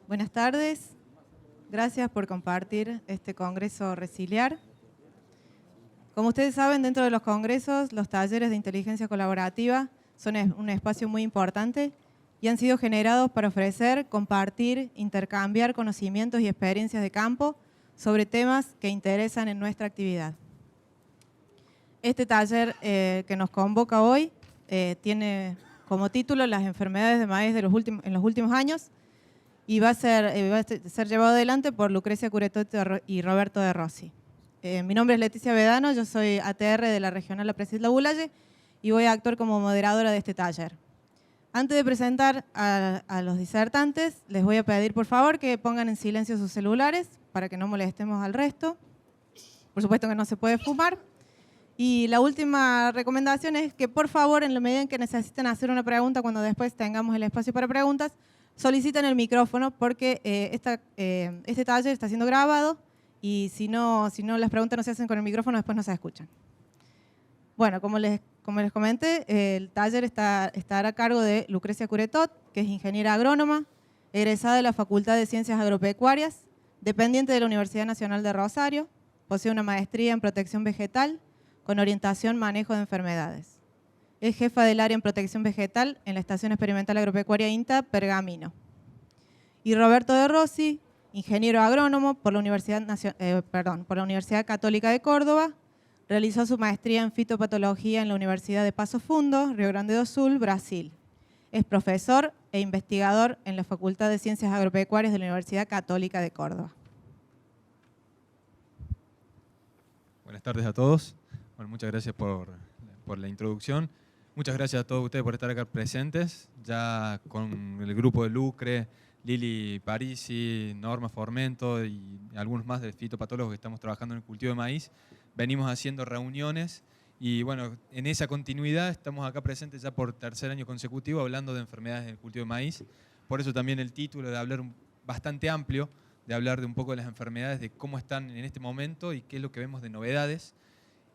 Buenas tardes. Gracias por compartir este Congreso Resiliar. Como ustedes saben, dentro de los congresos, los talleres de inteligencia colaborativa son un espacio muy importante y han sido generados para ofrecer, compartir, intercambiar conocimientos y experiencias de campo sobre temas que interesan en nuestra actividad. Este taller que nos convoca hoy tiene como título Las enfermedades de maíz en los últimos años y va a ser llevado adelante por Lucrecia Curetot y Roberto de Rossi. Mi nombre es Leticia Vedano, yo soy ATR de la Regional La Presidenta Bulaye y voy a actuar como moderadora de este taller. Antes de presentar a los disertantes, les voy a pedir por favor que pongan en silencio sus celulares para que no molestemos al resto. Por supuesto que no se puede fumar. Y la última recomendación es que por favor, en la medida en que necesiten hacer una pregunta, cuando después tengamos el espacio para preguntas, soliciten el micrófono porque este taller está siendo grabado y si no las preguntas no se hacen con el micrófono, después no se escuchan. Bueno, como les comenté, el taller estará a cargo de Lucrecia Curetot, que es ingeniera agrónoma, egresada de la Facultad de Ciencias Agropecuarias, dependiente de la Universidad Nacional de Rosario, posee una maestría en protección vegetal con orientación manejo de enfermedades. Es jefa del área en protección vegetal en la Estación Experimental Agropecuaria INTA Pergamino. Y Roberto de Rossi, ingeniero agrónomo por la Universidad Católica de Córdoba, realizó su maestría en fitopatología en la Universidad de Paso Fundo, Río Grande do Sul, Brasil. Es profesor e investigador en la Facultad de Ciencias Agropecuarias de la Universidad Católica de Córdoba. Buenas tardes a todos. Bueno, muchas gracias por la introducción. Muchas gracias a todos ustedes por estar acá presentes. Ya con el grupo de Lucre, Lili Parisi, Norma Formento y algunos más de fitopatólogos que estamos trabajando en el cultivo de maíz, venimos haciendo reuniones y bueno, en esa continuidad estamos acá presentes ya por tercer año consecutivo hablando de enfermedades del cultivo de maíz. Por eso también el título de hablar bastante amplio, de hablar de un poco de las enfermedades, de cómo están en este momento y qué es lo que vemos de novedades.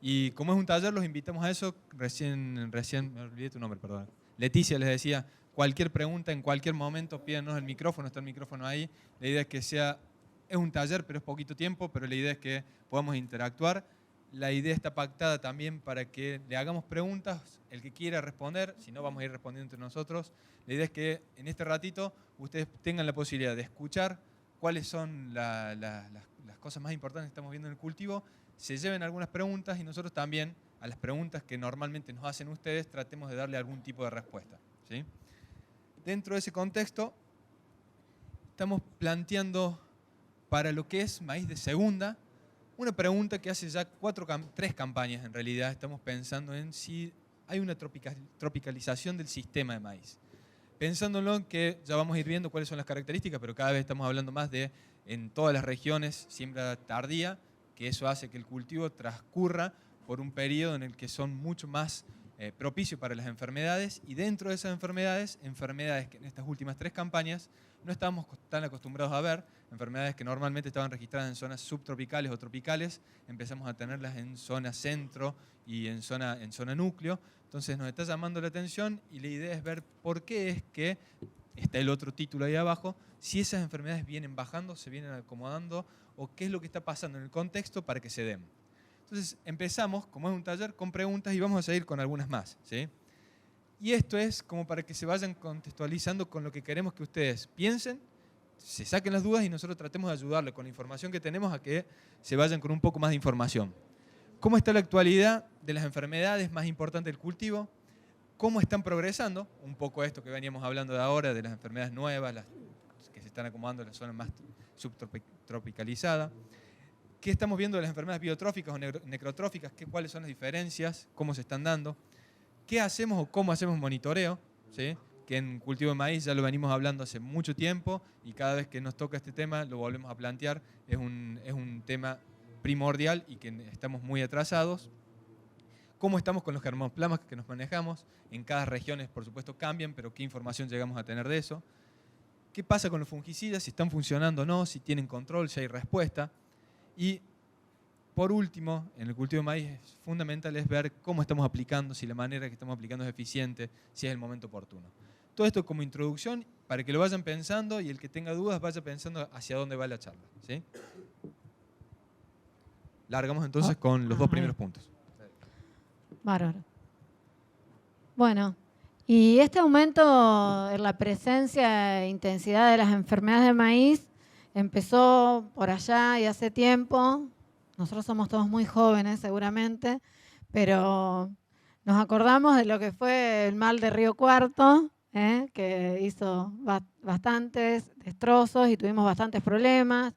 Y como es un taller, los invitamos a eso. Recién me olvidé tu nombre, perdón. Leticia les decía, cualquier pregunta en cualquier momento, pídanos el micrófono, está el micrófono ahí. La idea es que es un taller, pero es poquito tiempo, pero la idea es que podamos interactuar. La idea está pactada también para que le hagamos preguntas, el que quiera responder, si no vamos a ir respondiendo entre nosotros. La idea es que en este ratito ustedes tengan la posibilidad de escuchar cuáles son las cosas más importantes que estamos viendo en el cultivo, se lleven algunas preguntas y nosotros también, a las preguntas que normalmente nos hacen ustedes, tratemos de darle algún tipo de respuesta, ¿sí? Dentro de ese contexto, estamos planteando para lo que es maíz de segunda, una pregunta que hace ya 3 campañas en realidad, estamos pensando en si hay una tropicalización del sistema de maíz. Pensándolo en que ya vamos a ir viendo cuáles son las características, pero cada vez estamos hablando más de, en todas las regiones, siembra tardía, que eso hace que el cultivo transcurra por un periodo en el que son mucho más propicios para las enfermedades y dentro de esas enfermedades que en estas últimas 3 campañas no estábamos tan acostumbrados a ver, enfermedades que normalmente estaban registradas en zonas subtropicales o tropicales, empezamos a tenerlas en zona centro y en zona núcleo, entonces nos está llamando la atención y la idea es ver por qué es que, está el otro título ahí abajo, si esas enfermedades vienen bajando, se vienen acomodando o qué es lo que está pasando en el contexto para que se den. Entonces empezamos, como es un taller, con preguntas y vamos a seguir con algunas más, ¿sí? Y esto es como para que se vayan contextualizando con lo que queremos que ustedes piensen, se saquen las dudas y nosotros tratemos de ayudarles con la información que tenemos a que se vayan con un poco más de información. ¿Cómo está la actualidad de las enfermedades más importantes del cultivo? ¿Cómo están progresando? Un poco esto que veníamos hablando de ahora, de las enfermedades nuevas, las que se están acomodando en las zonas más subtropicalizadas. ¿Qué estamos viendo de las enfermedades biotróficas o necrotróficas? ¿Cuáles son las diferencias? ¿Cómo se están dando? ¿Qué hacemos o cómo hacemos monitoreo? ¿Sí? Que en cultivo de maíz ya lo venimos hablando hace mucho tiempo y cada vez que nos toca este tema lo volvemos a plantear. Es un tema primordial y que estamos muy atrasados. ¿Cómo estamos con los germoplasmas que nos manejamos? En cada región, por supuesto, cambian, pero ¿qué información llegamos a tener de eso? ¿Qué pasa con los fungicidas? Si están funcionando o no, si tienen control, si hay respuesta. Y por último, en el cultivo de maíz es fundamental es ver cómo estamos aplicando, si la manera que estamos aplicando es eficiente, si es el momento oportuno. Todo esto como introducción para que lo vayan pensando y el que tenga dudas vaya pensando hacia dónde va la charla. ¿Sí? Largamos entonces con los dos primeros puntos. Bárbaro. Bueno, y este aumento en la presencia e intensidad de las enfermedades de maíz empezó por allá y hace tiempo. Nosotros somos todos muy jóvenes seguramente, pero nos acordamos de lo que fue el mal de Río Cuarto, que hizo bastantes destrozos y tuvimos bastantes problemas,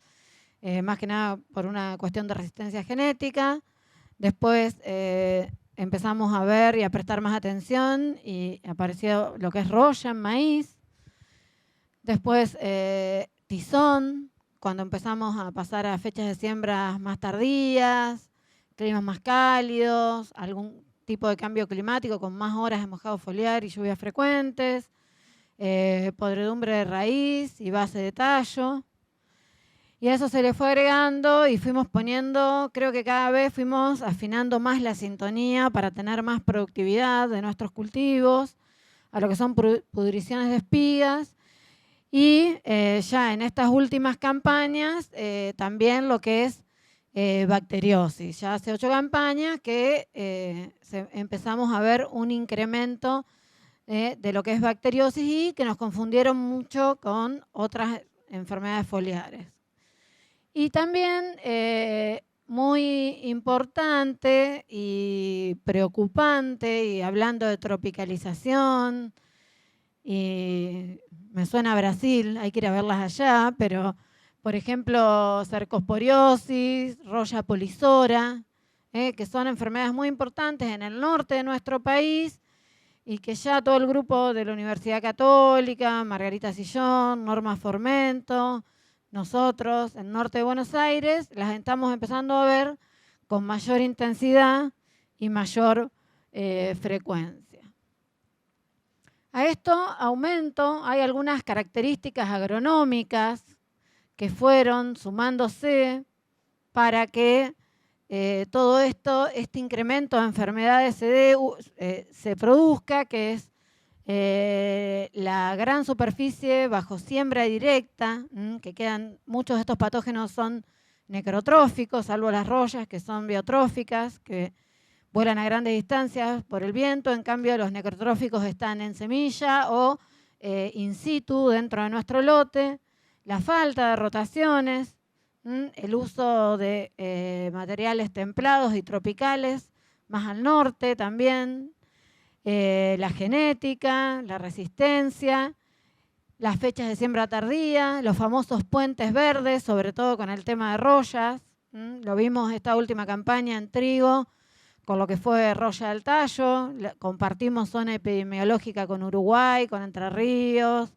más que nada por una cuestión de resistencia genética. Después empezamos a ver y a prestar más atención y apareció lo que es roya en maíz. Después tizón, cuando empezamos a pasar a fechas de siembras más tardías, climas más cálidos, algún tipo de cambio climático con más horas de mojado foliar y lluvias frecuentes, podredumbre de raíz y base de tallo. Y a eso se le fue agregando y fuimos poniendo, creo que cada vez fuimos afinando más la sintonía para tener más productividad de nuestros cultivos, a lo que son pudriciones de espigas. Y ya en estas últimas campañas también lo que es bacteriosis. Ya hace 8 campañas que empezamos a ver un incremento de lo que es bacteriosis y que nos confundieron mucho con otras enfermedades foliares. Y también muy importante y preocupante, y hablando de tropicalización, y me suena a Brasil, hay que ir a verlas allá, pero por ejemplo cercosporiosis, roya polisora, que son enfermedades muy importantes en el norte de nuestro país y que ya todo el grupo de la Universidad Católica, Margarita Sillón, Norma Formento, nosotros en norte de Buenos Aires las estamos empezando a ver con mayor intensidad y mayor frecuencia. A esto aumento hay algunas características agronómicas que fueron sumándose para que todo esto, este incremento de enfermedades se produzca, que es la gran superficie bajo siembra directa, que quedan, muchos de estos patógenos son necrotróficos, salvo las royas que son biotróficas, que vuelan a grandes distancias por el viento. En cambio los necrotróficos están en semilla o in situ dentro de nuestro lote. La falta de rotaciones, el uso de materiales templados y tropicales, más al norte también, la genética, la resistencia, las fechas de siembra tardía, los famosos puentes verdes, sobre todo con el tema de royas. Lo vimos esta última campaña en trigo, con lo que fue roya del tallo. Compartimos zona epidemiológica con Uruguay, con Entre Ríos,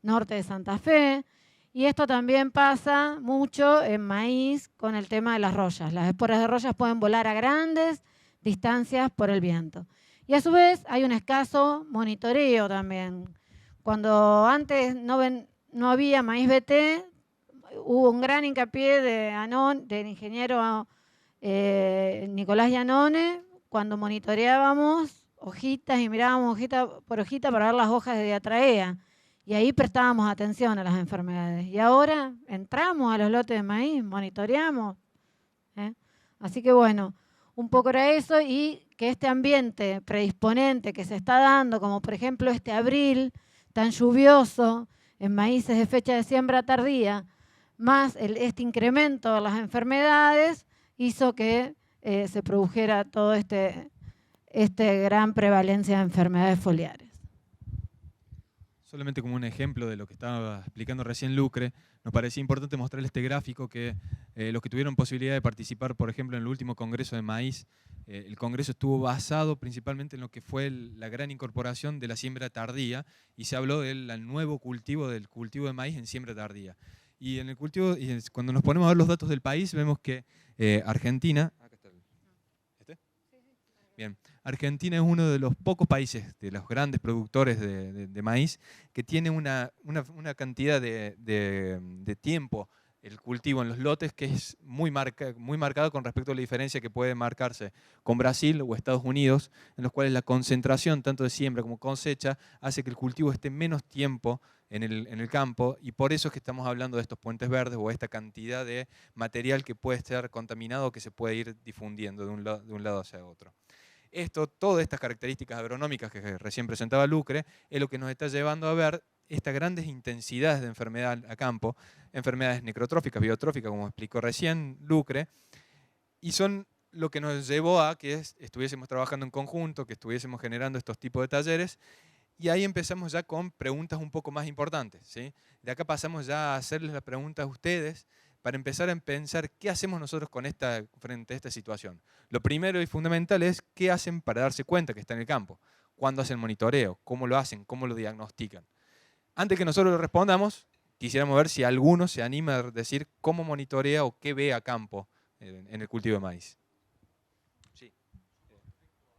norte de Santa Fe. Y esto también pasa mucho en maíz con el tema de las royas. Las esporas de royas pueden volar a grandes distancias por el viento. Y a su vez hay un escaso monitoreo también. Cuando antes no había maíz BT, hubo un gran hincapié del ingeniero Nicolás Giannone, cuando monitoreábamos hojitas y mirábamos hojita por hojita para ver las hojas de diatraea. Y ahí prestábamos atención a las enfermedades. Y ahora entramos a los lotes de maíz, monitoreamos. Así que bueno, un poco era eso, y que este ambiente predisponente que se está dando, como por ejemplo este abril tan lluvioso en maíces de fecha de siembra tardía, más este incremento de las enfermedades, hizo que se produjera todo este gran prevalencia de enfermedades foliares. Solamente como un ejemplo de lo que estaba explicando recién Lucre, nos parecía importante mostrarle este gráfico que los que tuvieron posibilidad de participar, por ejemplo, en el último Congreso de Maíz, el Congreso estuvo basado principalmente en lo que fue la gran incorporación de la siembra tardía, y se habló del nuevo cultivo, del cultivo de maíz en siembra tardía. Y en el cultivo, cuando nos ponemos a ver los datos del país, vemos que Argentina... Acá está Bien. Argentina es uno de los pocos países, de los grandes productores de maíz, que tiene una cantidad de tiempo el cultivo en los lotes, que es muy marcado con respecto a la diferencia que puede marcarse con Brasil o Estados Unidos, en los cuales la concentración tanto de siembra como cosecha hace que el cultivo esté menos tiempo en el campo, y por eso es que estamos hablando de estos puentes verdes o esta cantidad de material que puede estar contaminado o que se puede ir difundiendo de un lado hacia otro. Todas estas características agronómicas que recién presentaba Lucre, es lo que nos está llevando a ver estas grandes intensidades de enfermedad a campo, enfermedades necrotróficas, biotróficas, como explicó recién Lucre, y son lo que nos llevó a que estuviésemos trabajando en conjunto, que estuviésemos generando estos tipos de talleres, y ahí empezamos ya con preguntas un poco más importantes, ¿sí? De acá pasamos ya a hacerles las preguntas a ustedes, para empezar a pensar qué hacemos nosotros frente a esta situación. Lo primero y fundamental es qué hacen para darse cuenta que está en el campo, cuándo hacen monitoreo, cómo lo hacen, cómo lo diagnostican. Antes que nosotros lo respondamos, quisiéramos ver si alguno se anima a decir cómo monitorea o qué ve a campo en el cultivo de maíz. Sí.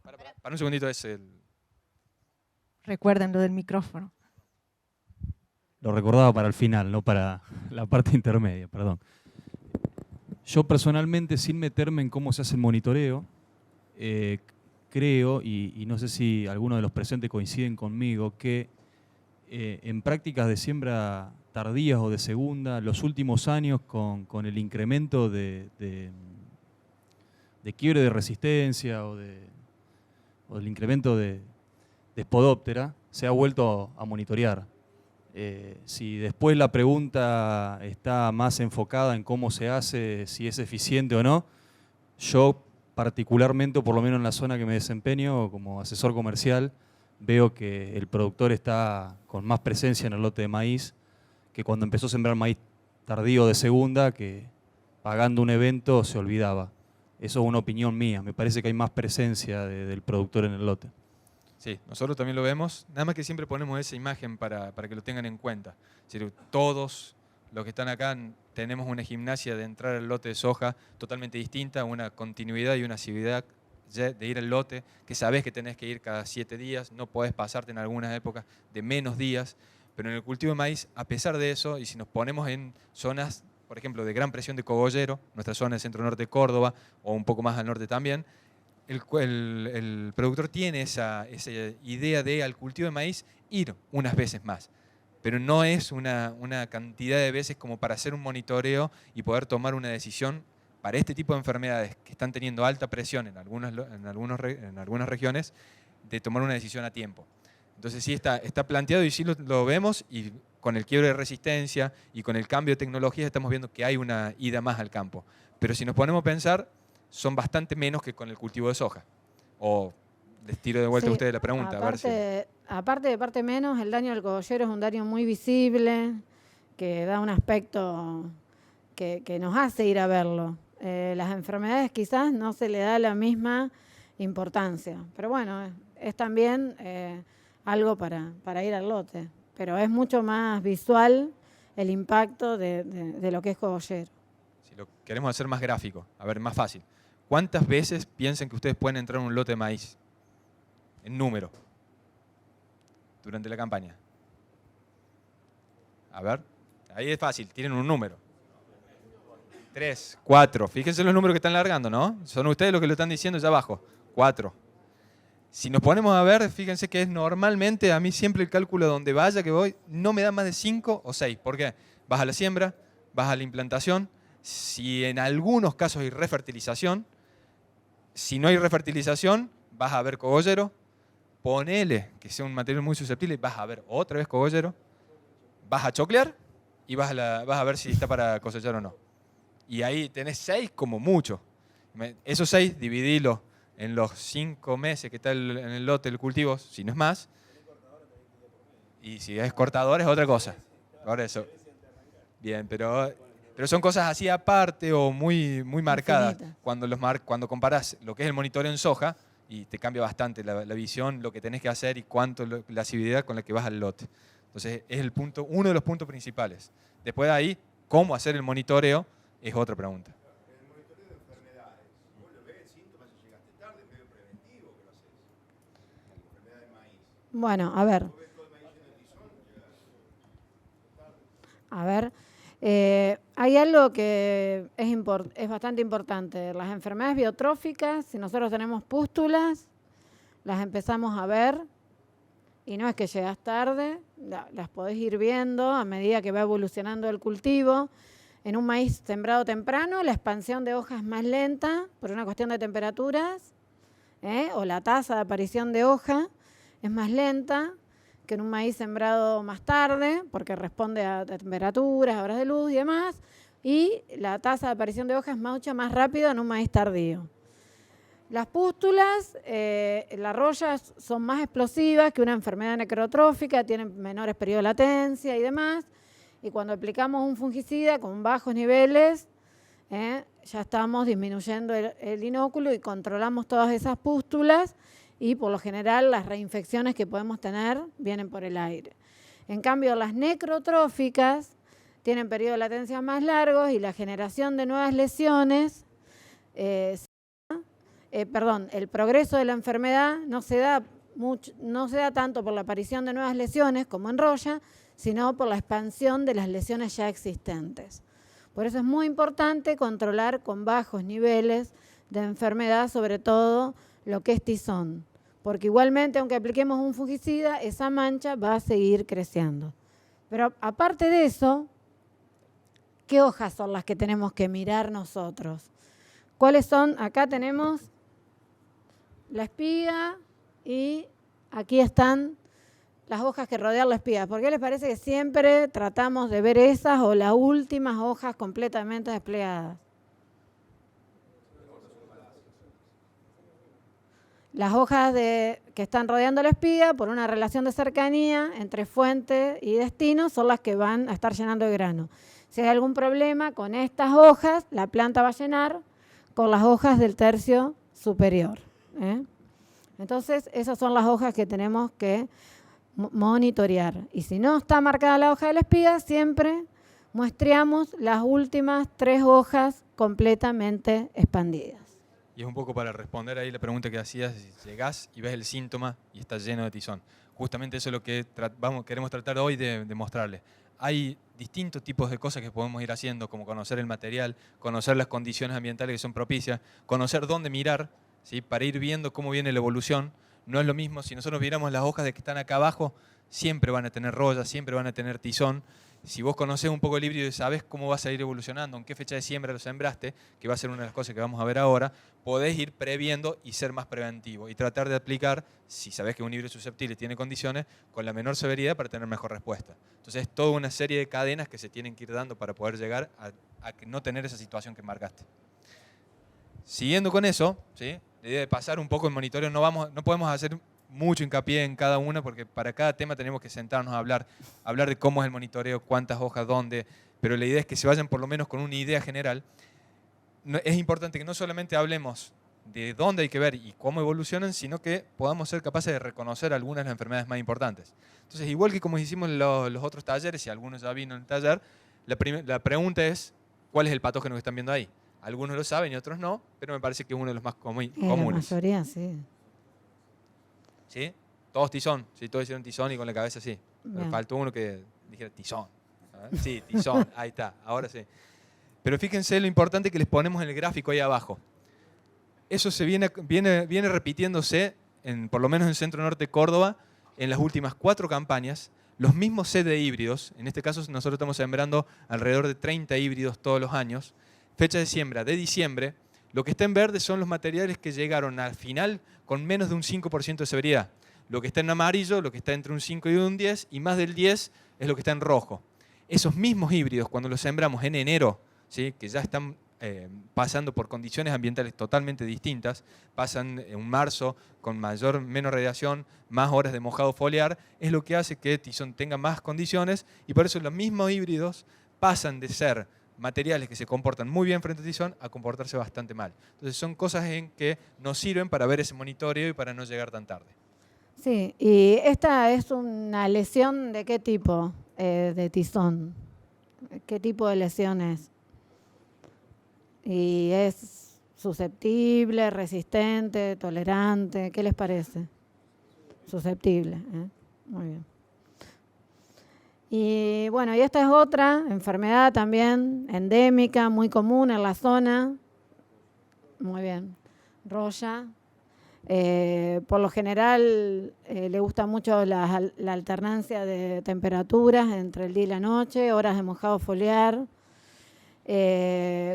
Para un segundito es el... Recuerden lo del micrófono. Lo recordaba para el final, no para la parte intermedia, perdón. Yo personalmente, sin meterme en cómo se hace el monitoreo, creo, y no sé si algunos de los presentes coinciden conmigo, que en prácticas de siembra tardías o de segunda, los últimos años con el incremento de quiebre de resistencia o del incremento de Spodoptera, se ha vuelto a monitorear. Si después la pregunta está más enfocada en cómo se hace, si es eficiente o no, yo particularmente, o por lo menos en la zona que me desempeño como asesor comercial, veo que el productor está con más presencia en el lote de maíz que cuando empezó a sembrar maíz tardío de segunda, que pagando un evento se olvidaba. Eso es una opinión mía, me parece que hay más presencia del productor en el lote. Sí, nosotros también lo vemos, nada más que siempre ponemos esa imagen para que lo tengan en cuenta. Es decir, todos los que están acá tenemos una gimnasia de entrar al lote de soja totalmente distinta, una continuidad y una asiduidad de ir al lote, que sabés que tenés que ir cada 7 días, no podés pasarte en algunas épocas de menos días, pero en el cultivo de maíz, a pesar de eso, y si nos ponemos en zonas, por ejemplo, de gran presión de cogollero, nuestra zona del centro-norte de Córdoba, o un poco más al norte también, el productor tiene esa idea de al cultivo de maíz ir unas veces más, pero no es una cantidad de veces como para hacer un monitoreo y poder tomar una decisión para este tipo de enfermedades que están teniendo alta presión en algunas regiones, de tomar una decisión a tiempo. Entonces sí está planteado y sí lo vemos, y con el quiebre de resistencia y con el cambio de tecnología estamos viendo que hay una ida más al campo. Pero si nos ponemos a pensar, son bastante menos que con el cultivo de soja. O les tiro de vuelta a ustedes la pregunta. Aparte de parte menos, el daño al cogollero es un daño muy visible, que da un aspecto que nos hace ir a verlo. Las enfermedades quizás no se le da la misma importancia, pero bueno, es también algo para ir al lote, pero es mucho más visual el impacto de lo que es cogollero. Si lo queremos hacer más gráfico, a ver, más fácil. ¿Cuántas veces piensan que ustedes pueden entrar en un lote de maíz? En número. Durante la campaña. A ver, ahí es fácil, tienen un número. 3, 4. Fíjense los números que están largando, ¿no? Son ustedes los que lo están diciendo ya abajo. 4. Si nos ponemos a ver, fíjense que es normalmente, a mí siempre el cálculo donde vaya que voy, no me da más de 5 o 6. ¿Por qué? Vas a la siembra, vas a la implantación. Si en algunos casos hay refertilización, si no hay refertilización, vas a ver cogollero. Ponele que sea un material muy susceptible, vas a ver otra vez cogollero. Vas a choclear y vas a ver si está para cosechar o no. Y ahí tenés 6 como mucho. Esos 6, dividilo en los 5 meses que está en el lote del cultivo, si no es más. Y si es cortador es otra cosa. Por eso. Bien, pero son cosas así aparte o muy marcadas. Cuando comparás lo que es el monitoreo en soja, y te cambia bastante la visión, lo que tenés que hacer y la asiduidad con la que vas al lote. Entonces es uno de los puntos principales. Después de ahí, cómo hacer el monitoreo es otra pregunta. El monitoreo de enfermedades, vos lo ves, síntomas, si llegaste tarde, es medio preventivo que lo haces. La enfermedad del maíz. Bueno, a ver. Hay algo que es bastante importante. Las enfermedades biotróficas, si nosotros tenemos pústulas, las empezamos a ver y no es que llegas tarde, las podés ir viendo a medida que va evolucionando el cultivo. En un maíz sembrado temprano, la expansión de hojas es más lenta por una cuestión de temperaturas, o la tasa de aparición de hoja es más lenta que en un maíz sembrado más tarde, porque responde a temperaturas, a horas de luz y demás, y la tasa de aparición de hoja es mucho más rápida en un maíz tardío. Las pústulas, las rollas son más explosivas que una enfermedad necrotrófica, tienen menores periodos de latencia y demás, y cuando aplicamos un fungicida con bajos niveles, ya estamos disminuyendo el inóculo y controlamos todas esas pústulas, y por lo general las reinfecciones que podemos tener vienen por el aire. En cambio, las necrotróficas tienen periodos de latencia más largos y la generación de nuevas lesiones, el progreso de la enfermedad no se da tanto por la aparición de nuevas lesiones como en roya, sino por la expansión de las lesiones ya existentes. Por eso es muy importante controlar con bajos niveles de enfermedad, sobre todo lo que es tizón, porque igualmente, aunque apliquemos un fungicida, esa mancha va a seguir creciendo. Pero aparte de eso, ¿qué hojas son las que tenemos que mirar nosotros? ¿Cuáles son? Acá tenemos la espiga y aquí están las hojas que rodean la espiga. ¿Por qué les parece que siempre tratamos de ver esas o las últimas hojas completamente desplegadas? Las hojas que están rodeando la espiga, por una relación de cercanía entre fuente y destino, son las que van a estar llenando el grano. Si hay algún problema con estas hojas, la planta va a llenar con las hojas del tercio superior. Entonces, esas son las hojas que tenemos que monitorear. Y si no está marcada la hoja de la espiga, siempre muestreamos las últimas 3 hojas completamente expandidas. Y es un poco para responder ahí la pregunta que hacías, si llegás y ves el síntoma y está lleno de tizón. Justamente eso es lo que queremos tratar hoy de mostrarles. Hay distintos tipos de cosas que podemos ir haciendo, como conocer el material, conocer las condiciones ambientales que son propicias, conocer dónde mirar, ¿sí? Para ir viendo cómo viene la evolución. No es lo mismo, si nosotros miramos las hojas de que están acá abajo, siempre van a tener rollas, siempre van a tener tizón. Si vos conocés un poco el híbrido y sabés cómo vas a ir evolucionando, en qué fecha de siembra lo sembraste, que va a ser una de las cosas que vamos a ver ahora, podés ir previendo y ser más preventivo y tratar de aplicar, si sabés que un híbrido susceptible tiene condiciones, con la menor severidad para tener mejor respuesta. Entonces es toda una serie de cadenas que se tienen que ir dando para poder llegar a no tener esa situación que marcaste. Siguiendo con eso, ¿sí? La idea de pasar un poco el monitoreo, no podemos hacer mucho hincapié en cada una, porque para cada tema tenemos que sentarnos a hablar de cómo es el monitoreo, cuántas hojas, dónde, pero la idea es que se vayan por lo menos con una idea general. Es importante que no solamente hablemos de dónde hay que ver y cómo evolucionan, sino que podamos ser capaces de reconocer algunas de las enfermedades más importantes. Entonces, igual que como hicimos los otros talleres, y algunos ya vino en el taller, la pregunta es, ¿cuál es el patógeno que están viendo ahí? Algunos lo saben y otros no, pero me parece que es uno de los más comunes. La mayoría, sí. ¿Sí? Todos tizón, sí, todos hicieron tizón y con la cabeza sí. Bien. Faltó uno que dijera tizón. Sí, tizón, ahí está, ahora sí. Pero fíjense lo importante que les ponemos en el gráfico ahí abajo. Eso se viene repitiéndose, por lo menos en Centro Norte Córdoba, en las últimas 4 campañas. Los mismos set de híbridos, en este caso nosotros estamos sembrando alrededor de 30 híbridos todos los años. Fecha de siembra de diciembre. Lo que está en verde son los materiales que llegaron al final con menos de un 5% de severidad. Lo que está en amarillo, lo que está entre un 5 y un 10, y más del 10 es lo que está en rojo. Esos mismos híbridos, cuando los sembramos en enero, ¿sí? Que ya están pasando por condiciones ambientales totalmente distintas, pasan en marzo con menos radiación, más horas de mojado foliar, es lo que hace que tizón tenga más condiciones, y por eso los mismos híbridos pasan de ser materiales que se comportan muy bien frente a tizón a comportarse bastante mal. Entonces son cosas en que nos sirven para ver ese monitoreo y para no llegar tan tarde. Sí, y esta es una lesión de qué tipo de tizón, qué tipo de lesión es. Y es susceptible, resistente, tolerante, ¿qué les parece? Susceptible, muy bien. Y bueno, y esta es otra enfermedad también endémica, muy común en la zona. Muy bien. Roya. Por lo general le gusta mucho la alternancia de temperaturas entre el día y la noche, horas de mojado foliar.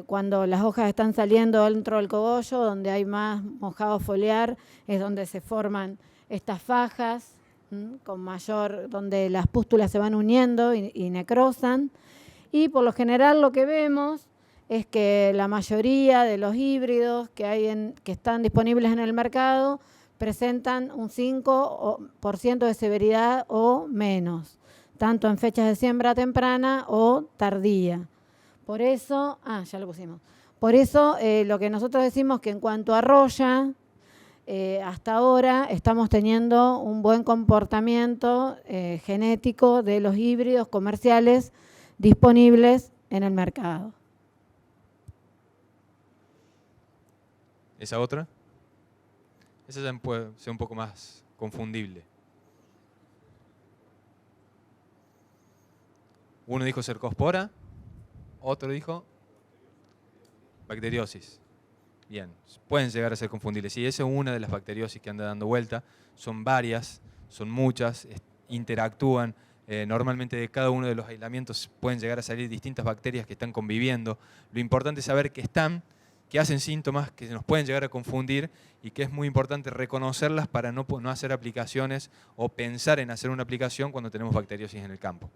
Cuando las hojas están saliendo dentro del cogollo, donde hay más mojado foliar, es donde se forman estas fajas, con mayor, donde las pústulas se van uniendo y necrosan. Y por lo general lo que vemos es que la mayoría de los híbridos que están disponibles en el mercado presentan un 5% de severidad o menos, tanto en fechas de siembra temprana o tardía. Por eso, ya lo pusimos. Por eso lo que nosotros decimos que en cuanto a roya, hasta ahora estamos teniendo un buen comportamiento genético de los híbridos comerciales disponibles en el mercado. ¿Esa otra? Esa ya puede ser un poco más confundible. Uno dijo cercospora, otro dijo bacteriosis. Bien, pueden llegar a ser confundibles. Sí, esa es una de las bacteriosis que anda dando vuelta. Son varias, son muchas, interactúan. Normalmente de cada uno de los aislamientos pueden llegar a salir distintas bacterias que están conviviendo. Lo importante es saber que están, que hacen síntomas, que nos pueden llegar a confundir y que es muy importante reconocerlas para no hacer aplicaciones o pensar en hacer una aplicación cuando tenemos bacteriosis en el campo.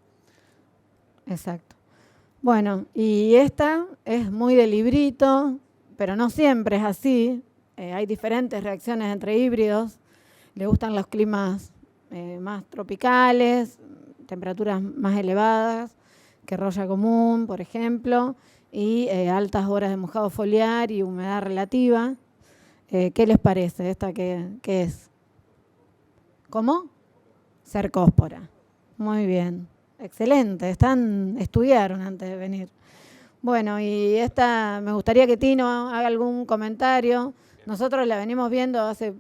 Exacto. Bueno, y esta es muy de librito, pero no siempre es así. Hay diferentes reacciones entre híbridos. Le gustan los climas más tropicales, temperaturas más elevadas que roya común, por ejemplo, y altas horas de mojado foliar y humedad relativa. ¿Qué les parece? ¿Esta qué es? ¿Cómo? Cercóspora. Muy bien. Excelente. Estudiaron antes de venir. Bueno, y esta me gustaría que Tino haga algún comentario. Nosotros la venimos viendo hace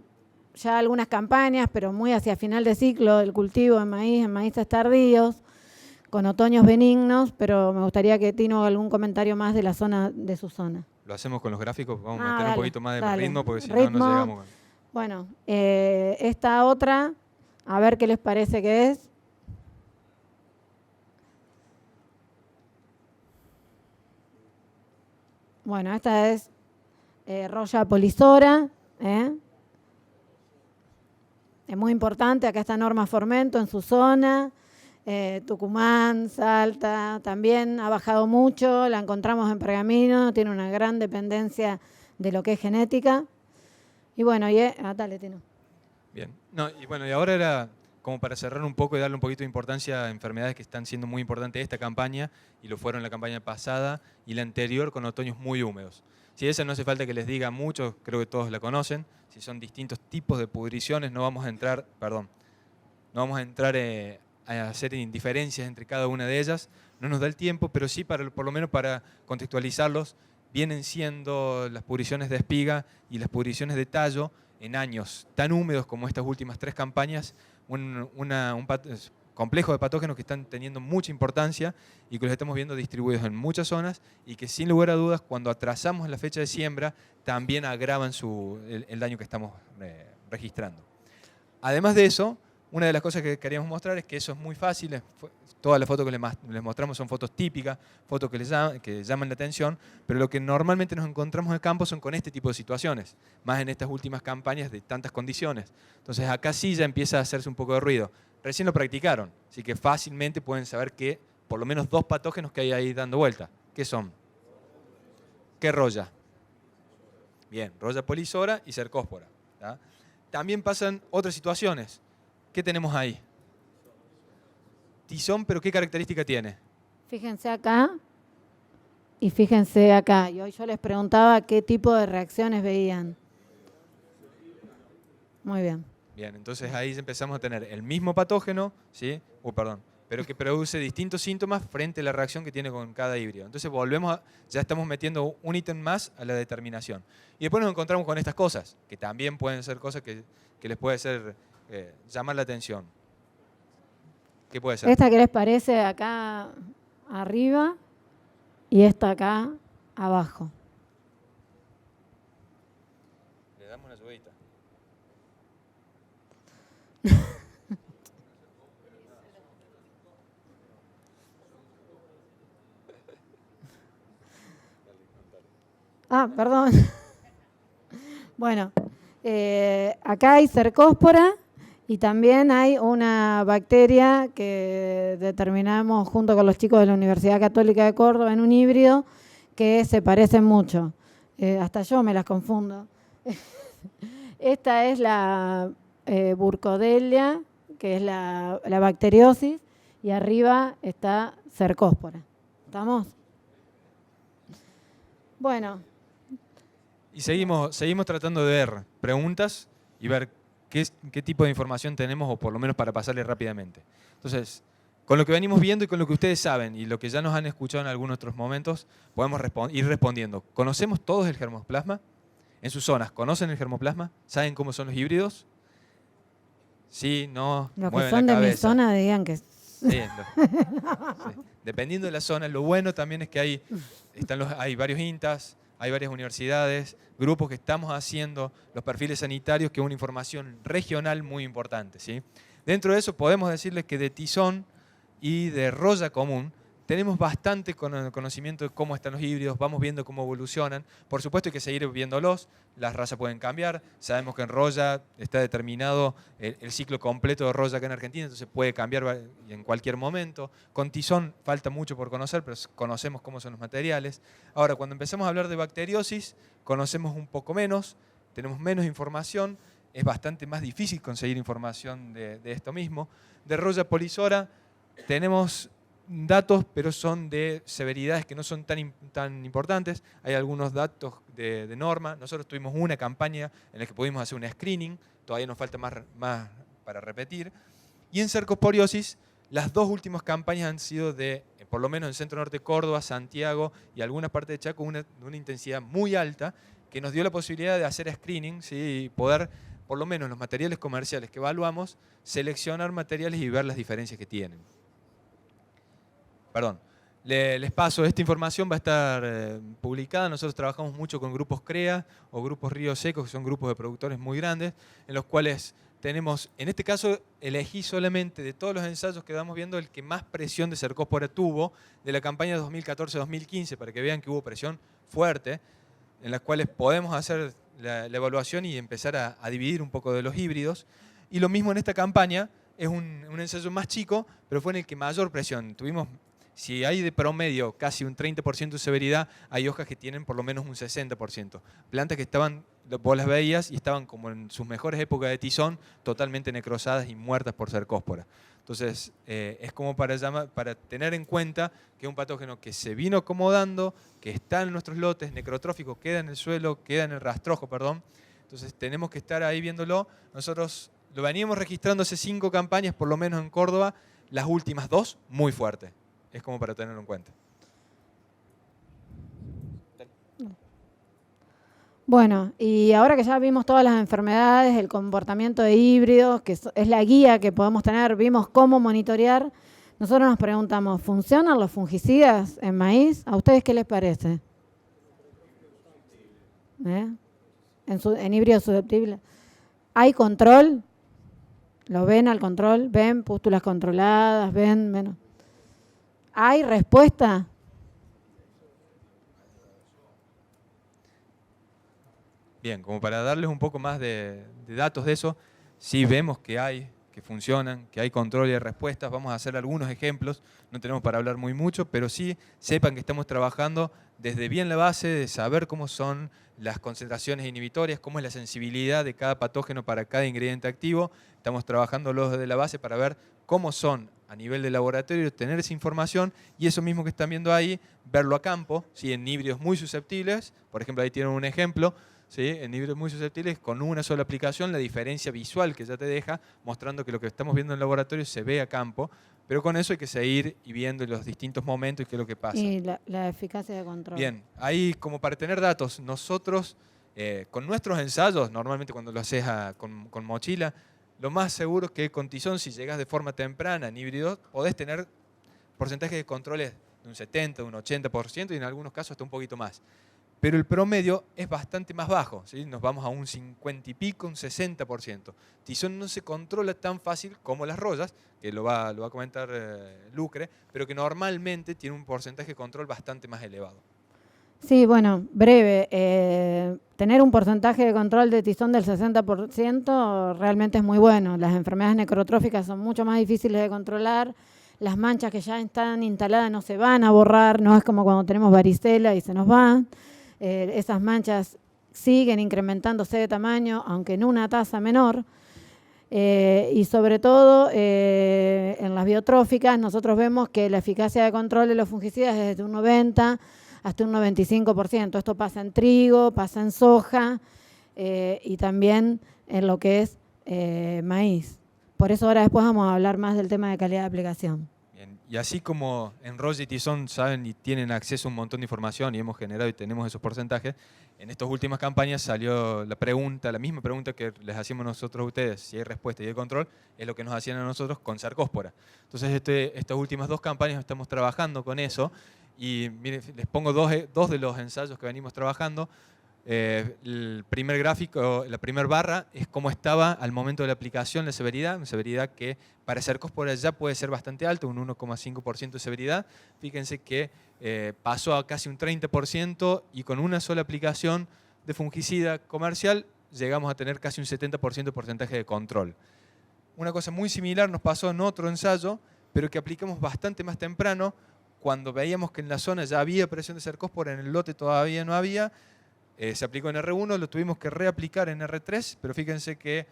ya algunas campañas, pero muy hacia final de ciclo del cultivo en maíces tardíos, con otoños benignos, pero me gustaría que Tino haga algún comentario más de la zona, de su zona. ¿Lo hacemos con los gráficos? Vamos a meter un poquito más de dale. ritmo, porque si no, Ritmo. no llegamos. Bueno, esta otra, a ver qué les parece que es. Bueno, esta es Roya polisora. Es muy importante, acá está Norma Formento en su zona. Tucumán, Salta, también ha bajado mucho, la encontramos en Pergamino, tiene una gran dependencia de lo que es genética. Y bueno, dale, Tino. Bien. No, y bueno, y ahora era como para cerrar un poco y darle un poquito de importancia a enfermedades que están siendo muy importantes esta campaña, y lo fueron la campaña pasada y la anterior con otoños muy húmedos. Si esa no hace falta que les diga mucho, creo que todos la conocen. Si son distintos tipos de pudriciones, no vamos a entrar a hacer indiferencias entre cada una de ellas. No nos da el tiempo, pero sí, por lo menos para contextualizarlos, vienen siendo las pudriciones de espiga y las pudriciones de tallo en años tan húmedos como estas últimas 3 campañas, un complejo de patógenos que están teniendo mucha importancia y que los estamos viendo distribuidos en muchas zonas y que sin lugar a dudas cuando atrasamos la fecha de siembra también agravan el daño que estamos registrando. Además de eso, una de las cosas que queríamos mostrar es que eso es muy fácil. Todas las fotos que les mostramos son fotos típicas, fotos que llaman la atención, pero lo que normalmente nos encontramos en el campo son con este tipo de situaciones, más en estas últimas campañas de tantas condiciones. Entonces acá sí ya empieza a hacerse un poco de ruido. Recién lo practicaron, así que fácilmente pueden saber que por lo menos 2 patógenos que hay ahí dando vuelta. ¿Qué son? ¿Qué roya? Bien, roya polisora y cercóspora. ¿tá? También pasan otras situaciones. ¿Qué tenemos ahí? Tizón, pero ¿qué característica tiene? Fíjense acá y fíjense acá. Y hoy yo les preguntaba qué tipo de reacciones veían. Muy bien. Bien, entonces ahí empezamos a tener el mismo patógeno, ¿sí? Pero que produce distintos síntomas frente a la reacción que tiene con cada híbrido. Entonces ya estamos metiendo un ítem más a la determinación. Y después nos encontramos con estas cosas, que también pueden ser cosas que les puede llamar la atención. ¿Qué puede ser? Esta que les parece acá arriba y esta acá abajo. Le damos una subidita. Ah, perdón. Bueno, acá hay cercóspora y también hay una bacteria que determinamos junto con los chicos de la Universidad Católica de Córdoba en un híbrido que se parecen mucho. Hasta yo me las confundo. Esta es la Burkholderia, que es la bacteriosis, y arriba está cercóspora. ¿Estamos? Bueno. Y seguimos tratando de ver preguntas y ver qué tipo de información tenemos, o por lo menos para pasarle rápidamente. Entonces, con lo que venimos viendo y con lo que ustedes saben y lo que ya nos han escuchado en algunos otros momentos, podemos ir respondiendo. ¿Conocemos todos el germoplasma? En sus zonas, ¿conocen el germoplasma? ¿Saben cómo son los híbridos? Sí, no, Los que mueven son la de mi cabeza. zona digan que... Sí, sí. Dependiendo de la zona, lo bueno también es que hay varios INTAs, hay varias universidades, grupos que estamos haciendo los perfiles sanitarios, que es una información regional muy importante, ¿sí? Dentro de eso podemos decirles que de tizón y de roya común tenemos bastante conocimiento de cómo están los híbridos, vamos viendo cómo evolucionan. Por supuesto hay que seguir viéndolos, las razas pueden cambiar, sabemos que en roya está determinado el ciclo completo de roya acá en Argentina, entonces puede cambiar en cualquier momento. Con tizón falta mucho por conocer, pero conocemos cómo son los materiales. Ahora, cuando empezamos a hablar de bacteriosis, conocemos un poco menos, tenemos menos información, es bastante más difícil conseguir información de esto mismo. De roya polisora tenemos datos, pero son de severidades que no son tan importantes. Hay algunos datos de norma. Nosotros tuvimos una campaña en la que pudimos hacer un screening, todavía nos falta más para repetir. Y en cercosporiosis, las dos últimas campañas han sido por lo menos en Centro Norte de Córdoba, Santiago y algunas partes de Chaco, una intensidad muy alta, que nos dio la posibilidad de hacer screening, ¿sí? Y poder, por lo menos los materiales comerciales que evaluamos, seleccionar materiales y ver las diferencias que tienen. Perdón, les paso, esta información va a estar publicada. Nosotros trabajamos mucho con grupos CREA o grupos Río Secos, que son grupos de productores muy grandes, en los cuales tenemos, en este caso, elegí solamente de todos los ensayos que vamos viendo el que más presión de cercóspora tuvo de la campaña 2014-2015, para que vean que hubo presión fuerte, en las cuales podemos hacer la evaluación y empezar a dividir un poco de los híbridos. Y lo mismo en esta campaña, es un ensayo más chico, pero fue en el que mayor presión tuvimos. Si hay de promedio casi un 30% de severidad, hay hojas que tienen por lo menos un 60%. Plantas que estaban, vos las veías y estaban como en sus mejores épocas de tizón, totalmente necrosadas y muertas por cercóspora. Entonces, es como para tener en cuenta que es un patógeno que se vino acomodando, que está en nuestros lotes, necrotrófico, queda en el suelo, queda en el rastrojo, perdón. Entonces, tenemos que estar ahí viéndolo. Nosotros lo veníamos registrando hace 5 campañas, por lo menos en Córdoba, las últimas 2 muy fuertes. Es como para tenerlo en cuenta. Bueno, y ahora que ya vimos todas las enfermedades, el comportamiento de híbridos, que es la guía que podemos tener, vimos cómo monitorear, nosotros nos preguntamos, ¿funcionan los fungicidas en maíz? ¿A ustedes qué les parece? ¿En híbridos susceptibles? ¿Hay control? ¿Lo ven al control? ¿Ven pústulas controladas? ¿Ven menos? ¿Hay respuesta? Bien, como para darles un poco más de datos de eso, sí vemos que funcionan, que hay control y hay respuestas. Vamos a hacer algunos ejemplos, no tenemos para hablar muy mucho, pero sí sepan que estamos trabajando desde bien la base de saber cómo son las concentraciones inhibitorias, cómo es la sensibilidad de cada patógeno para cada ingrediente activo. Estamos trabajando desde la base para ver cómo son a nivel de laboratorio, tener esa información y eso mismo que están viendo ahí, verlo a campo, ¿sí? En híbridos muy susceptibles. Por ejemplo, ahí tienen un ejemplo. ¿Sí? En híbridos muy susceptibles, con una sola aplicación, la diferencia visual que ya te deja, mostrando que lo que estamos viendo en el laboratorio se ve a campo, pero con eso hay que seguir y viendo los distintos momentos y qué es lo que pasa. Y la eficacia de control. Bien, ahí como para tener datos, nosotros con nuestros ensayos, normalmente cuando lo haces con mochila, lo más seguro es que con tizón, si llegas de forma temprana en híbridos, podés tener porcentajes de controles de un 70, un 80% y en algunos casos hasta un poquito más. Pero el promedio es bastante más bajo, ¿sí? Nos vamos a un 50 y pico, un 60%. Tizón no se controla tan fácil como las rollas, que lo va a comentar Lucre, pero que normalmente tiene un porcentaje de control bastante más elevado. Sí, bueno, breve. Tener un porcentaje de control de tizón del 60% realmente es muy bueno. Las enfermedades necrotróficas son mucho más difíciles de controlar. Las manchas que ya están instaladas no se van a borrar, no es como cuando tenemos varicela y se nos van. Esas manchas siguen incrementándose de tamaño, aunque en una tasa menor. Y sobre todo, en las biotróficas, nosotros vemos que la eficacia de control de los fungicidas es desde un 90 hasta un 95%. Esto pasa en trigo, pasa en soja y también en lo que es maíz. Por eso ahora después vamos a hablar más del tema de calidad de aplicación. Bien. Y así como en Roger y Tizón saben y tienen acceso a un montón de información y hemos generado y tenemos esos porcentajes, en estas últimas campañas salió la misma pregunta que les hacíamos nosotros a ustedes, si hay respuesta y hay control, es lo que nos hacían a nosotros con Cercospora. Entonces estas últimas 2 campañas estamos trabajando con eso y miren, les pongo dos de los ensayos que venimos trabajando. El primer gráfico, la primera barra, es cómo estaba al momento de la aplicación la severidad, una severidad que para Cercospora ya puede ser bastante alta, un 1,5% de severidad. Fíjense que pasó a casi un 30% y con una sola aplicación de fungicida comercial llegamos a tener casi un 70% de porcentaje de control. Una cosa muy similar nos pasó en otro ensayo, pero que aplicamos bastante más temprano, cuando veíamos que en la zona ya había presión de Cercospora, en el lote todavía no había. Se aplicó en R1, lo tuvimos que reaplicar en R3, pero fíjense que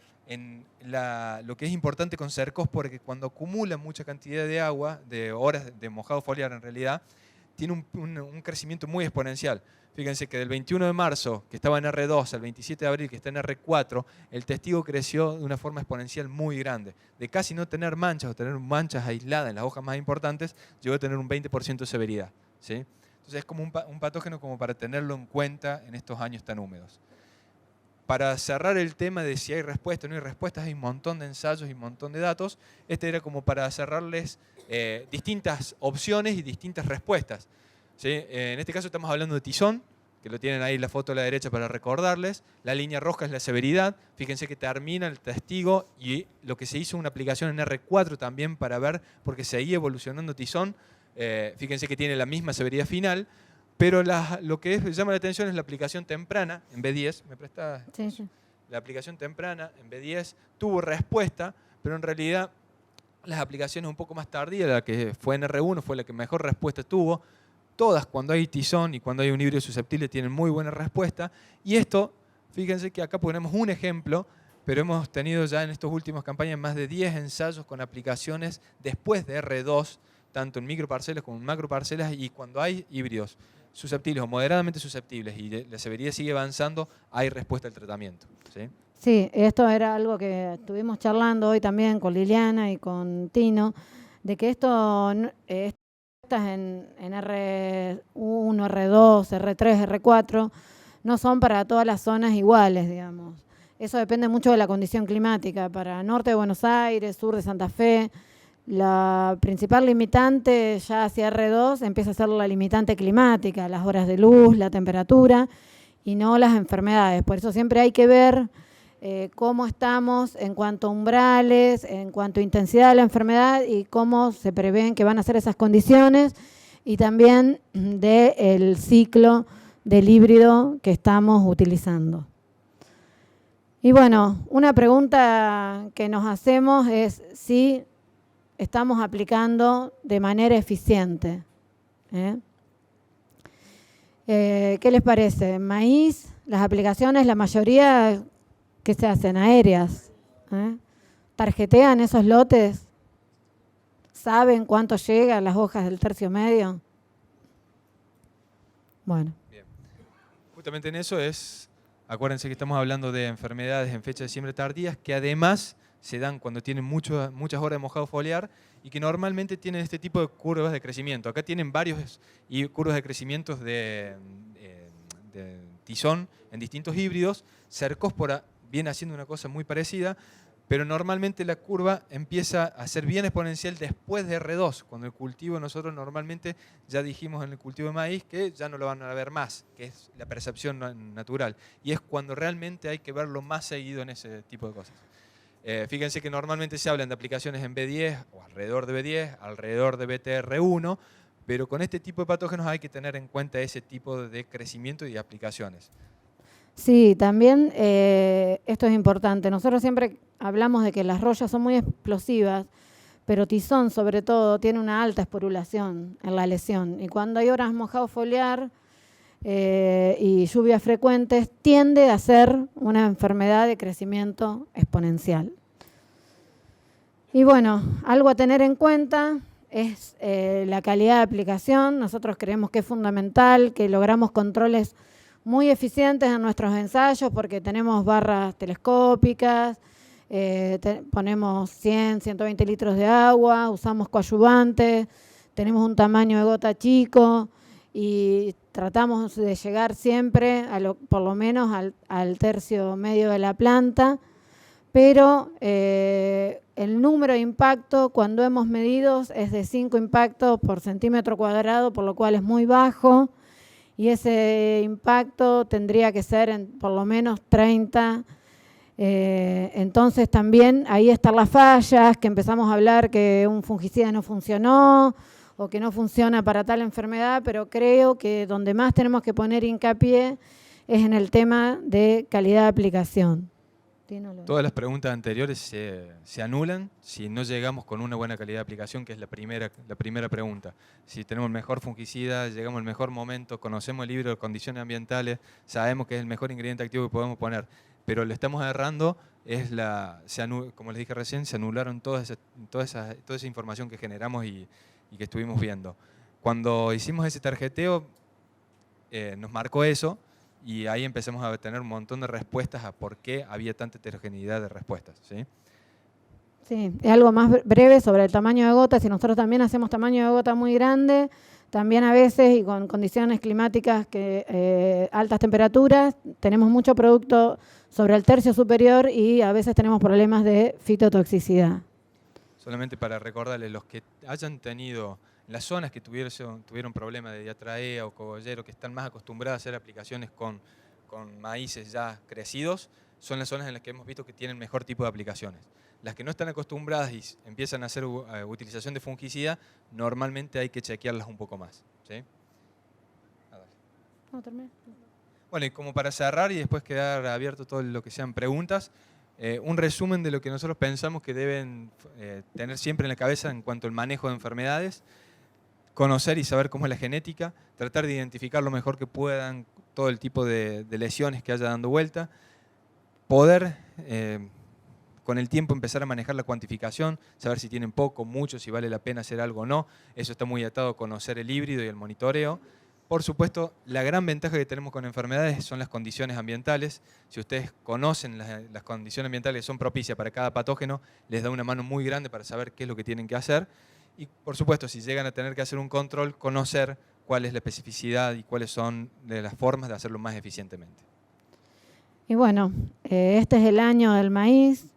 lo que es importante con Cercospora es que cuando acumula mucha cantidad de agua, de horas de mojado foliar en realidad, tiene un crecimiento muy exponencial. Fíjense que del 21 de marzo, que estaba en R2, al 27 de abril, que está en R4, el testigo creció de una forma exponencial muy grande. De casi no tener manchas o tener manchas aisladas en las hojas más importantes, llegó a tener un 20% de severidad, ¿sí? Entonces es como un patógeno como para tenerlo en cuenta en estos años tan húmedos. Para cerrar el tema de si hay respuesta o no hay respuestas, hay un montón de ensayos y un montón de datos. Este era como para cerrarles distintas opciones y distintas respuestas, ¿sí? En este caso estamos hablando de tizón, que lo tienen ahí la foto a la derecha para recordarles. La línea roja es la severidad. Fíjense que termina el testigo y lo que se hizo una aplicación en R4 también para ver, porque seguía evolucionando tizón. Fíjense que tiene la misma severidad final, pero lo que llama la atención es la aplicación temprana en B10. ¿Me presta? Sí, sí. La aplicación temprana en B10 tuvo respuesta, pero en realidad las aplicaciones un poco más tardías, la que fue en R1 fue la que mejor respuesta tuvo. Todas, cuando hay tizón y cuando hay un híbrido susceptible, tienen muy buena respuesta. Y esto, fíjense que acá ponemos un ejemplo, pero hemos tenido ya en estas últimas campañas más de 10 ensayos con aplicaciones después de R2, tanto en microparcelas como en macroparcelas, y cuando hay híbridos susceptibles o moderadamente susceptibles y la severidad sigue avanzando, hay respuesta al tratamiento, ¿sí? Sí, esto era algo que estuvimos charlando hoy también con Liliana y con Tino, de que estas en R1, R2, R3, R4 no son para todas las zonas iguales, digamos. Eso depende mucho de la condición climática. Para norte de Buenos Aires, sur de Santa Fe, la principal limitante ya hacia R2 empieza a ser la limitante climática, las horas de luz, la temperatura y no las enfermedades. Por eso siempre hay que ver cómo estamos en cuanto a umbrales, en cuanto a intensidad de la enfermedad y cómo se prevén que van a ser esas condiciones y también del ciclo del híbrido que estamos utilizando. Y bueno, una pregunta que nos hacemos es si estamos aplicando de manera eficiente. ¿Qué les parece? Maíz, las aplicaciones, la mayoría que se hacen aéreas. ¿Tarjetean esos lotes? ¿Saben cuánto llega a las hojas del tercio medio? Bueno. Bien. Justamente en eso acuérdense que estamos hablando de enfermedades en fecha de siembra tardías que además se dan cuando tienen muchas horas de mojado foliar y que normalmente tienen este tipo de curvas de crecimiento. Acá tienen varios curvas de crecimiento de tizón en distintos híbridos. Cercospora viene haciendo una cosa muy parecida, pero normalmente la curva empieza a ser bien exponencial después de R2, cuando el cultivo nosotros normalmente ya dijimos en el cultivo de maíz que ya no lo van a ver más, que es la percepción natural, y es cuando realmente hay que verlo más seguido en ese tipo de cosas. Fíjense que normalmente se hablan de aplicaciones en B10 o alrededor de B10, alrededor de BTR1, pero con este tipo de patógenos hay que tener en cuenta ese tipo de crecimiento y de aplicaciones. Sí, también esto es importante. Nosotros siempre hablamos de que las rollas son muy explosivas, pero Tizón sobre todo tiene una alta esporulación en la lesión. Y cuando hay horas mojado foliar y lluvias frecuentes, tiende a ser una enfermedad de crecimiento exponencial. Y bueno, algo a tener en cuenta es la calidad de aplicación. Nosotros creemos que es fundamental, que logramos controles muy eficientes en nuestros ensayos porque tenemos barras telescópicas, ponemos 100, 120 litros de agua, usamos coadyuvantes, tenemos un tamaño de gota chico y tratamos de llegar siempre, por lo menos al tercio medio de la planta, pero el número de impacto cuando hemos medido es de 5 impactos por centímetro cuadrado, por lo cual es muy bajo. Y ese impacto tendría que ser en por lo menos 30. Entonces también ahí están las fallas, que empezamos a hablar que un fungicida no funcionó o que no funciona para tal enfermedad, pero creo que donde más tenemos que poner hincapié es en el tema de calidad de aplicación. Todas las preguntas anteriores se anulan si no llegamos con una buena calidad de aplicación, que es la primera pregunta. Si tenemos el mejor fungicida, llegamos al mejor momento, conocemos el libro de condiciones ambientales, sabemos que es el mejor ingrediente activo que podemos poner, pero le estamos errando, como les dije recién, se anularon toda esa información que generamos y que estuvimos viendo. Cuando hicimos ese tarjeteo, nos marcó eso. Y ahí empezamos a tener un montón de respuestas a por qué había tanta heterogeneidad de respuestas. ¿Sí? Sí, algo más breve sobre el tamaño de gota. Si nosotros también hacemos tamaño de gota muy grande, también a veces y con condiciones climáticas altas temperaturas, tenemos mucho producto sobre el tercio superior y a veces tenemos problemas de fitotoxicidad. Solamente para recordarles, los que hayan tenido las zonas que tuvieron problemas de diatraea o cogollero, que están más acostumbradas a hacer aplicaciones con maíces ya crecidos, son las zonas en las que hemos visto que tienen mejor tipo de aplicaciones. Las que no están acostumbradas y empiezan a hacer utilización de fungicida, normalmente hay que chequearlas un poco más. ¿Sí? Bueno, y como para cerrar y después quedar abierto todo lo que sean preguntas, un resumen de lo que nosotros pensamos que deben tener siempre en la cabeza en cuanto al manejo de enfermedades. Conocer y saber cómo es la genética, tratar de identificar lo mejor que puedan todo el tipo de lesiones que haya dando vuelta, poder con el tiempo empezar a manejar la cuantificación, saber si tienen poco, mucho, si vale la pena hacer algo o no. Eso está muy atado a conocer el híbrido y el monitoreo. Por supuesto, la gran ventaja que tenemos con enfermedades son las condiciones ambientales. Si ustedes conocen las condiciones ambientales que son propicias para cada patógeno, les da una mano muy grande para saber qué es lo que tienen que hacer. Y por supuesto, si llegan a tener que hacer un control, conocer cuál es la especificidad y cuáles son las formas de hacerlo más eficientemente. Y bueno, este es el año del maíz,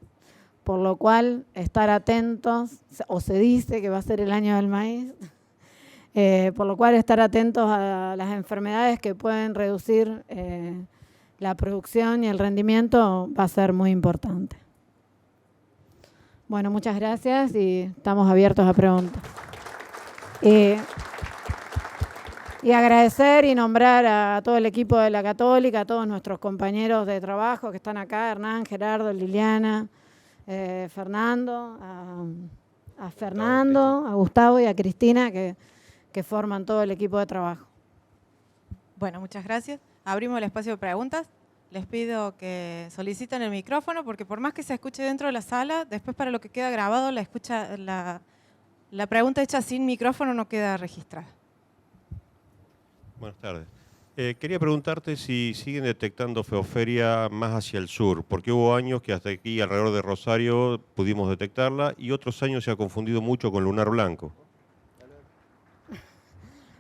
por lo cual estar atentos, o se dice que va a ser el año del maíz, por lo cual estar atentos a las enfermedades que pueden reducir la producción y el rendimiento va a ser muy importante. Bueno, muchas gracias y estamos abiertos a preguntas. Y agradecer y nombrar a todo el equipo de la Católica, a todos nuestros compañeros de trabajo que están acá, Hernán, Gerardo, Liliana, Fernando, a Fernando, a Gustavo y a Cristina que forman todo el equipo de trabajo. Bueno, muchas gracias. Abrimos el espacio de preguntas. Les pido que soliciten el micrófono porque por más que se escuche dentro de la sala, después para lo que queda grabado, la pregunta hecha sin micrófono no queda registrada. Buenas tardes. Quería preguntarte si siguen detectando feoferia más hacia el sur, porque hubo años que hasta aquí alrededor de Rosario pudimos detectarla y otros años se ha confundido mucho con lunar blanco.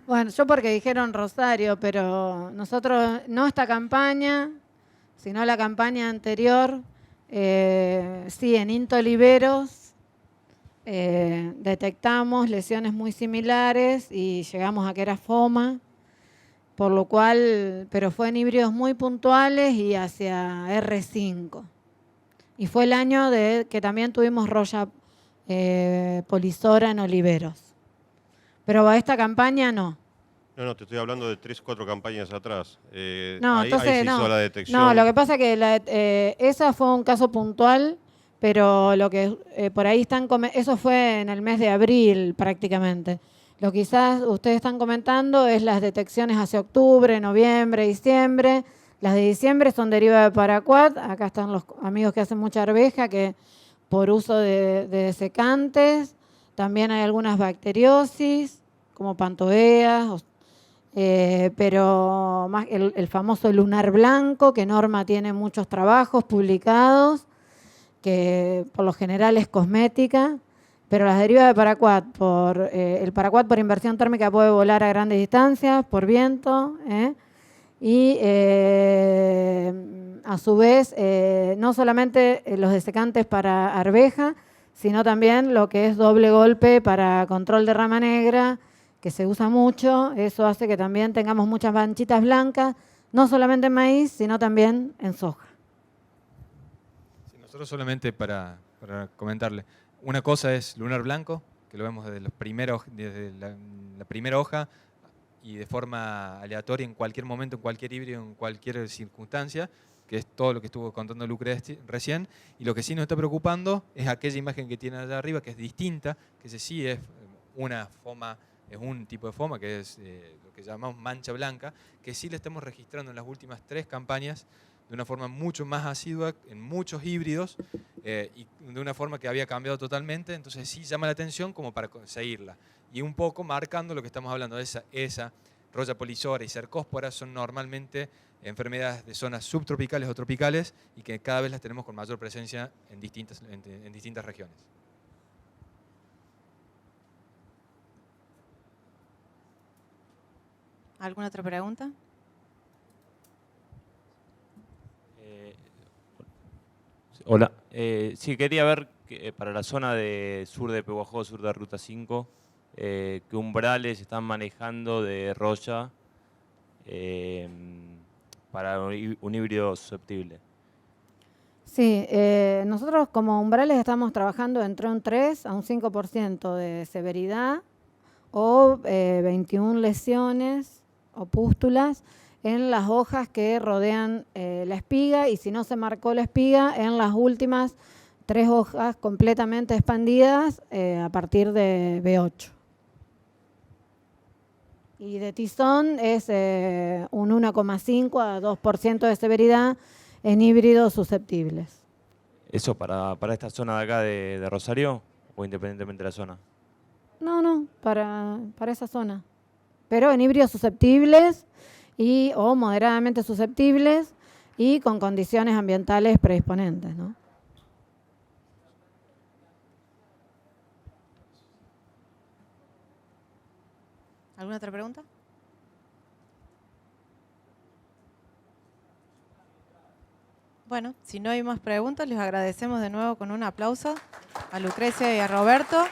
Bueno, yo porque dijeron Rosario, pero nosotros no esta campaña, sino la campaña anterior, Sí, en Intoliveros detectamos lesiones muy similares y llegamos a que era FOMA, por lo cual, pero fue en híbridos muy puntuales y hacia R5. Y fue el año que también tuvimos roya polisora en oliveros. Pero a esta campaña no. No, te estoy hablando de 3 o 4 campañas atrás. No, ahí entonces se hizo no. la detección. No, lo que pasa es que esa fue un caso puntual, pero lo que por ahí eso fue en el mes de abril prácticamente. Lo que quizás ustedes están comentando es las detecciones hacia octubre, noviembre, diciembre. Las de diciembre son derivadas de paraquat. Acá están los amigos que hacen mucha arveja, que por uso de desecantes. También hay algunas bacteriosis, como pantoeas, pero más el famoso lunar blanco, que Norma tiene muchos trabajos publicados, que por lo general es cosmética, pero las derivadas de paraquat, el paraquat por inversión térmica puede volar a grandes distancias, por viento, y a su vez no solamente los desecantes para arveja, sino también lo que es doble golpe para control de rama negra, que se usa mucho. Eso hace que también tengamos muchas manchitas blancas, no solamente en maíz, sino también en soja. Sí, nosotros solamente para comentarle, una cosa es lunar blanco, que lo vemos desde la primera hoja y de forma aleatoria en cualquier momento, en cualquier híbrido, en cualquier circunstancia, que es todo lo que estuvo contando Lucre recién, y lo que sí nos está preocupando es aquella imagen que tiene allá arriba, que es distinta, que ese sí es una foma, es un tipo de foma, que es lo que llamamos mancha blanca, que sí le estamos registrando en las últimas 3 campañas de una forma mucho más asidua, en muchos híbridos, y de una forma que había cambiado totalmente, entonces sí llama la atención como para seguirla. Y un poco marcando lo que estamos hablando, esa roya polisora y cercóspora son normalmente enfermedades de zonas subtropicales o tropicales y que cada vez las tenemos con mayor presencia en distintas regiones. ¿Alguna otra pregunta? Hola, sí, quería ver que, para la zona de sur de Pehuajó, sur de Ruta 5, qué umbrales están manejando de roya para un híbrido susceptible. Sí, nosotros como umbrales estamos trabajando entre un 3 a un 5% de severidad o 21 lesiones o pústulas en las hojas que rodean la espiga, y si no se marcó la espiga, en las últimas 3 hojas completamente expandidas a partir de B8. Y de tizón es un 1,5 a 2% de severidad en híbridos susceptibles. ¿Eso para esta zona de acá de Rosario o independientemente de la zona? No, para esa zona. Pero en híbridos susceptibles o moderadamente susceptibles y con condiciones ambientales predisponentes, ¿no? ¿Alguna otra pregunta? Bueno, si no hay más preguntas, les agradecemos de nuevo con un aplauso a Lucrecia y a Roberto.